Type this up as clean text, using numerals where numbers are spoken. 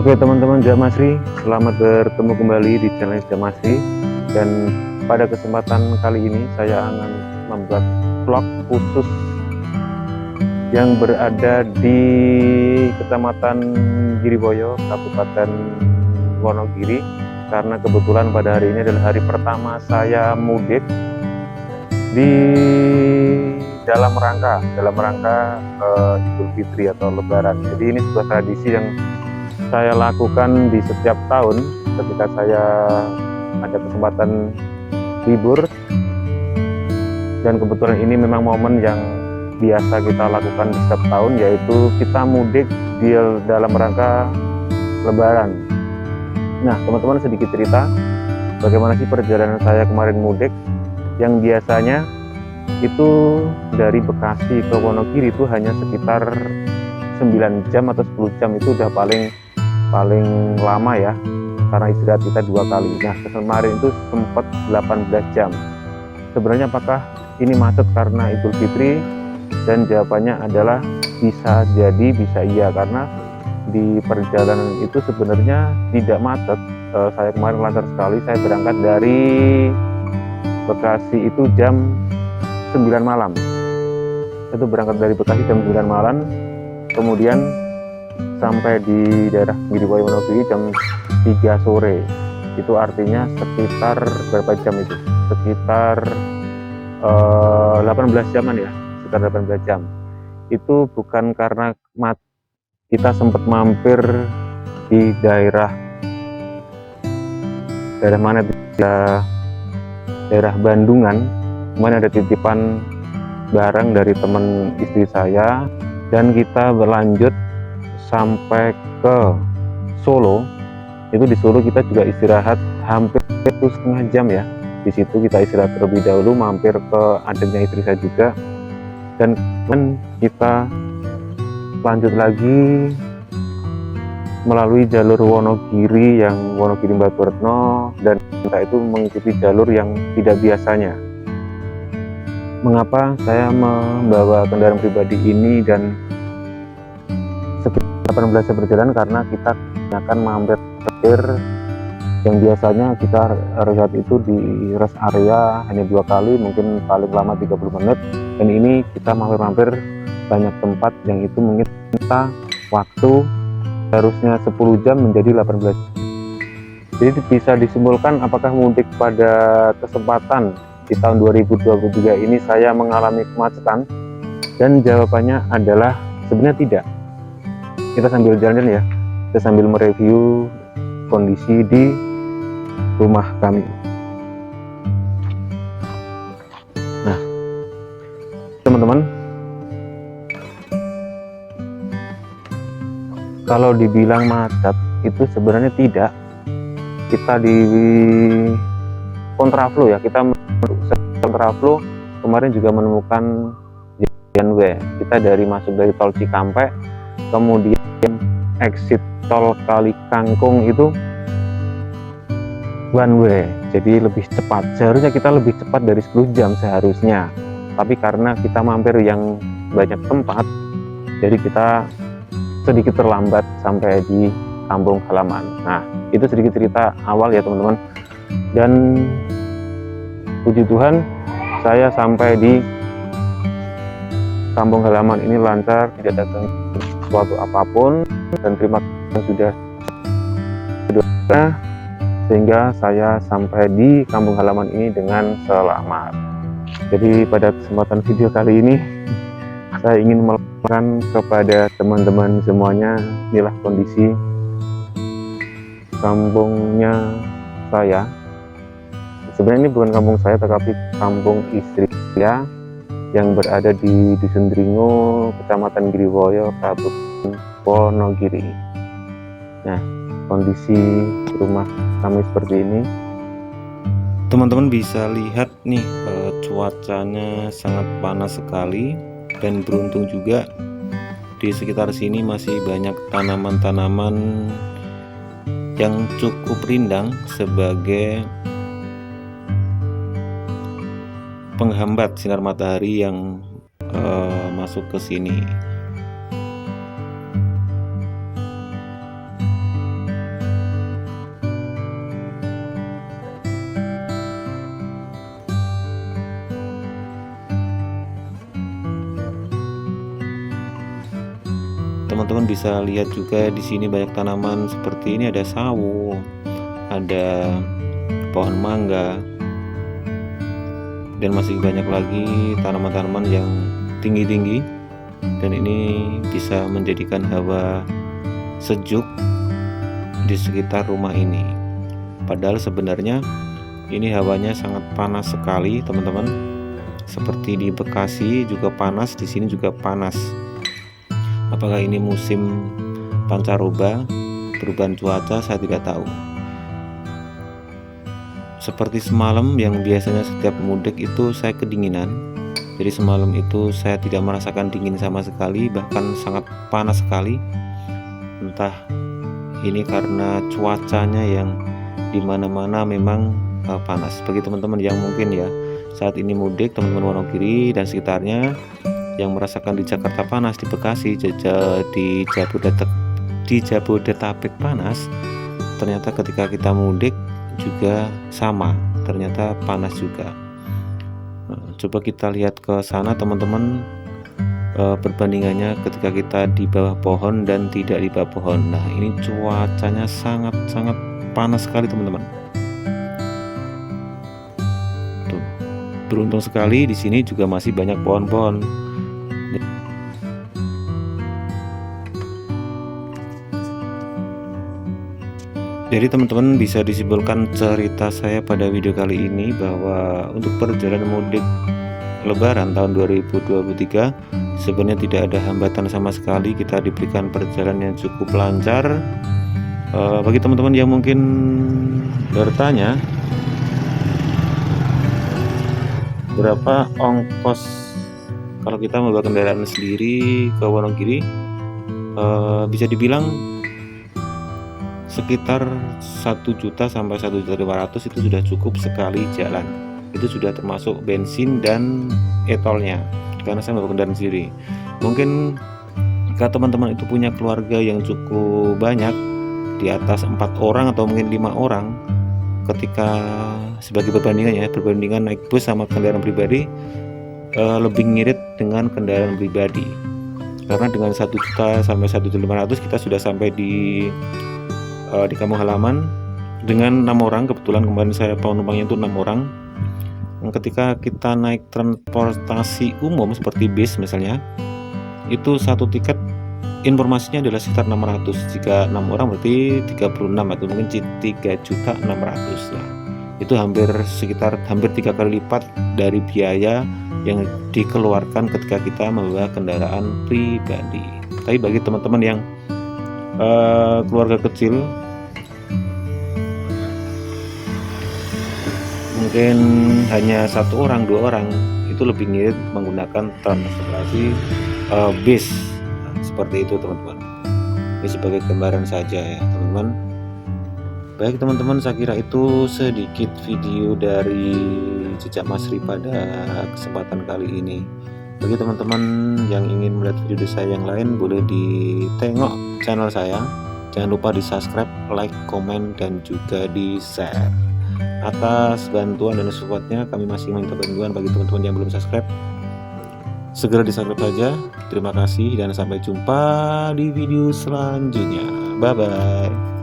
Oke teman-teman Jamasri, selamat bertemu kembali di channel Jamasri. Dan pada kesempatan kali ini saya akan membuat vlog khusus yang berada di Kecamatan Giriboyo, Kabupaten Wonogiri. Karena kebetulan pada hari ini adalah hari pertama saya mudik di dalam rangka Idul Fitri atau Lebaran. Jadi ini sebuah tradisi yang saya lakukan di setiap tahun ketika saya ada kesempatan libur, dan kebetulan ini memang momen yang biasa kita lakukan di setiap tahun, yaitu kita mudik di dalam rangka Lebaran. Nah teman-teman, sedikit cerita bagaimana sih perjalanan saya kemarin mudik. Yang biasanya itu dari Bekasi ke Wonogiri itu hanya sekitar 9 jam atau 10 jam, itu udah paling lama ya, karena istirahat kita 2 kali. Nah kemarin itu sempat 18 jam. Sebenarnya apakah ini macet karena Idul Fitri? Dan jawabannya adalah bisa jadi, bisa iya, karena di perjalanan itu sebenarnya tidak macet. Saya kemarin lancar sekali. Saya berangkat dari Bekasi itu jam 9 malam. Itu berangkat dari Bekasi jam 9 malam, kemudian sampai di daerah Giriboyo Wonogiri jam 3 sore. Itu artinya sekitar berapa jam itu? Sekitar 18 jaman ya, sekitar 18 jam. Itu bukan karena kita sempat mampir di daerah mana, daerah Bandungan. Kemarin ada titipan barang dari teman istri saya, dan kita berlanjut sampai ke Solo. Itu di Solo kita juga istirahat hampir 1,5 jam ya. Di situ kita istirahat terlebih dahulu, mampir ke adiknya istri saya juga, dan kita lanjut lagi melalui jalur Wonogiri yang Wonogiri Baturetno, dan kita itu mengikuti jalur yang tidak biasanya. Mengapa saya membawa kendaraan pribadi ini dan 18 jam berjalan? Karena kita akan mampir yang biasanya kita rehat itu di rest area hanya 2 kali, mungkin paling lama 30 menit, dan ini kita mampir-mampir banyak tempat yang itu mungkin kita waktu harusnya 10 jam menjadi 18 jam. Jadi bisa disimpulkan apakah mudik pada kesempatan di tahun 2023 ini saya mengalami kemacetan? Dan jawabannya adalah sebenarnya tidak. Kita sambil jalan ya, kita sambil mereview kondisi di rumah kami. Nah teman-teman, kalau dibilang macet itu sebenarnya tidak. Kita di kontraflow ya, kita kontraflow kemarin juga menemukan one way. Kita masuk dari tol Cikampek, kemudian exit tol Kali Kangkung itu one way, jadi lebih cepat. Seharusnya kita lebih cepat dari 10 jam seharusnya, tapi karena kita mampir yang banyak tempat, jadi kita sedikit terlambat sampai di kampung halaman. Nah itu sedikit cerita awal ya teman-teman, dan puji Tuhan saya sampai di kampung halaman ini lancar, tidak ada sesuatu apapun, dan terima kasih sudah berdoa sehingga saya sampai di kampung halaman ini dengan selamat. Jadi pada kesempatan video kali ini saya ingin melaporkan kepada teman-teman semuanya, inilah kondisi kampungnya saya. Sebenarnya ini bukan kampung saya, tetapi kampung istri saya yang berada di Dusun Dringo, Kecamatan Giriboyo, Kabupaten Wonogiri. Nah kondisi rumah kami seperti ini. Teman-teman bisa lihat nih, cuacanya sangat panas sekali, dan beruntung juga di sekitar sini masih banyak tanaman-tanaman yang cukup rindang sebagai penghambat sinar matahari yang masuk ke sini. teman-teman bisa lihat juga di sini banyak tanaman seperti ini, ada sawo, ada pohon mangga, dan masih banyak lagi tanaman-tanaman yang tinggi-tinggi, dan ini bisa menjadikan hawa sejuk di sekitar rumah ini. Padahal sebenarnya ini hawanya sangat panas sekali teman-teman. Seperti di Bekasi juga panas, di sini juga panas. Apakah ini musim pancaroba, perubahan cuaca, saya tidak tahu. Seperti semalam yang biasanya setiap mudik itu saya kedinginan. Jadi semalam itu saya tidak merasakan dingin sama sekali, bahkan sangat panas sekali. Entah ini karena cuacanya yang dimana-mana memang panas. Bagi teman-teman yang mungkin ya saat ini mudik, teman-teman Wonogiri dan sekitarnya yang merasakan di Jakarta panas, di Bekasi, di Jabodetabek panas, ternyata ketika kita mudik juga sama, ternyata panas juga. Coba kita lihat ke sana teman-teman, perbandingannya ketika kita di bawah pohon dan tidak di bawah pohon. Nah ini cuacanya sangat-sangat panas sekali teman-teman. Beruntung sekali di sini juga masih banyak pohon-pohon. Jadi teman-teman bisa disimpulkan cerita saya pada video kali ini bahwa untuk perjalanan mudik Lebaran tahun 2023 sebenarnya tidak ada hambatan sama sekali. Kita diberikan perjalanan yang cukup lancar. Bagi teman-teman yang mungkin bertanya berapa ongkos kalau kita membawa kendaraan sendiri ke Wonogiri, bisa dibilang sekitar 1 juta sampai 1.500.000 itu sudah cukup sekali jalan. Itu sudah termasuk bensin dan etolnya, karena saya membawa kendaraan sendiri. Mungkin jika teman-teman itu punya keluarga yang cukup banyak, di atas 4 orang atau mungkin 5 orang, ketika sebagai perbandingan naik bus sama kendaraan pribadi, lebih ngirit dengan kendaraan pribadi, karena dengan 1 juta sampai 1.500.000 kita sudah sampai di kampung halaman dengan 6 orang. Kebetulan kemarin saya penumpangnya itu 6 orang. Ketika kita naik transportasi umum seperti bis misalnya, itu satu tiket informasinya adalah sekitar 600. Jika 6 orang berarti 36 atau mungkin 3.600.000 lah. Itu hampir 3 kali lipat dari biaya yang dikeluarkan ketika kita membawa kendaraan pribadi. Tapi bagi teman-teman yang keluarga kecil, mungkin hanya 1 orang 2 orang, itu lebih ngirit menggunakan transportasi bis. Seperti itu teman-teman. Ini sebagai gambaran saja ya teman-teman. Baik teman-teman, saya kira itu sedikit video dari Jejak Masri pada kesempatan kali ini. Bagi teman-teman yang ingin melihat video saya yang lain, boleh ditengok channel saya. Jangan lupa di subscribe, like, komen, dan juga di share. Atas bantuan dan supportnya, kami masih minta bantuan bagi teman-teman yang belum subscribe. Segera di subscribe saja. Terima kasih dan sampai jumpa di video selanjutnya. Bye bye.